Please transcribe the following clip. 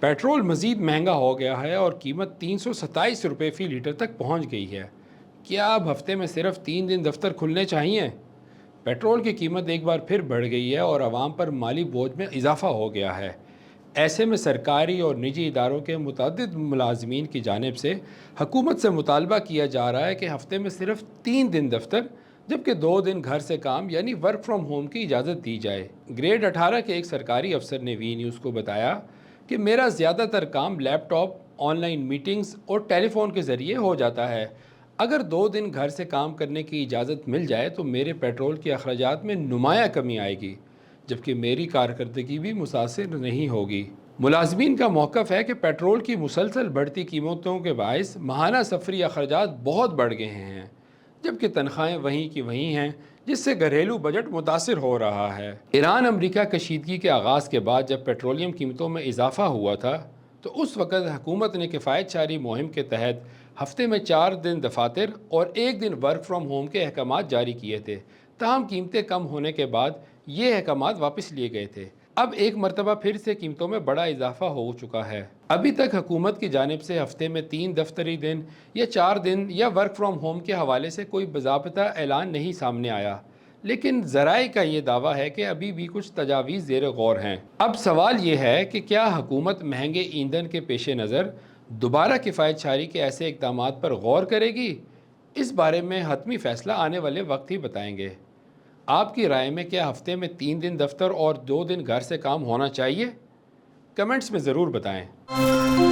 Petrol मज़ीद महंगा हो गया है और कीमत 327 रुपये फ़ी लीटर तक पहुंच गई है। क्या अब हफ्ते में सिर्फ 3 दिन दफ्तर खुलने चाहिए? पेट्रोल की कीमत एक बार फिर बढ़ गई है और आवाम पर माली बोझ में इजाफा हो गया है। ऐसे में सरकारी और निजी इदारों के मुतअद्दिद मुलाजमीन की जानिब से हुकूमत से मुतालबा किया जा रहा है कि हफ्ते में सिर्फ 3 दिन दफ्तर जबकि 2 दिन घर से काम यानी वर्क फ्राम होम की इजाज़त दी जाए। ग्रेड 18 के एक सरकारी अफसर ने वी न्यूज़ को बताया कि मेरा ज़्यादातर काम लैपटॉप, ऑनलाइन मीटिंग्स और टेलीफोन के ज़रिए हो जाता है। अगर 2 दिन घर से काम करने की इजाज़त मिल जाए तो मेरे पेट्रोल के अखराजात में नुमाया कमी आएगी, जबकि मेरी कारकर्दगी भी मुतासिर नहीं होगी। मुलाजमीन का मौक़िफ़ है कि पेट्रोल की मुसलसल बढ़ती कीमतों के बायस माहाना सफरी अखराजात बहुत बढ़ गए हैं, जबकि तनख्वाहें वहीं की वहीं हैं, जिससे घरेलू बजट मुतासिर हो रहा है। ईरान अमरीका कशीदगी के आगाज़ के बाद जब पेट्रोलियम कीमतों में इजाफा हुआ था तो उस वक़्त हुकूमत ने किफ़ायत शारी मुहिम के तहत हफ्ते में 4 दिन दफातर और 1 दिन वर्क फ्राम होम के अहकामात जारी किए थे। ताहम कीमतें कम होने के बाद ये अहकामात वापस लिए गए थे। अब एक मरतबा फिर से कीमतों में बड़ा इजाफा हो चुका है। अभी तक हुकूमत की जानिब से हफ्ते में 3 दफ्तरी दिन या 4 दिन या वर्क फ्राम होम के हवाले से कोई बाज़ाब्ता ऐलान नहीं सामने आया, लेकिन ज़राए का ये दावा है कि अभी भी कुछ तजावीज़ ज़ेर गौर हैं। अब सवाल ये है कि क्या हुकूमत महंगे ईंधन के पेश नज़र दोबारा किफ़ायत शारी के ऐसे इक़दामात पर गौर करेगी? इस बारे में हतमी फ़ैसला आने वाले वक्त ही बताएंगे। आपकी राय में क्या हफ्ते में 3 दिन दफ्तर और 2 दिन घर से काम होना चाहिए? कमेंट्स में ज़रूर बताएं।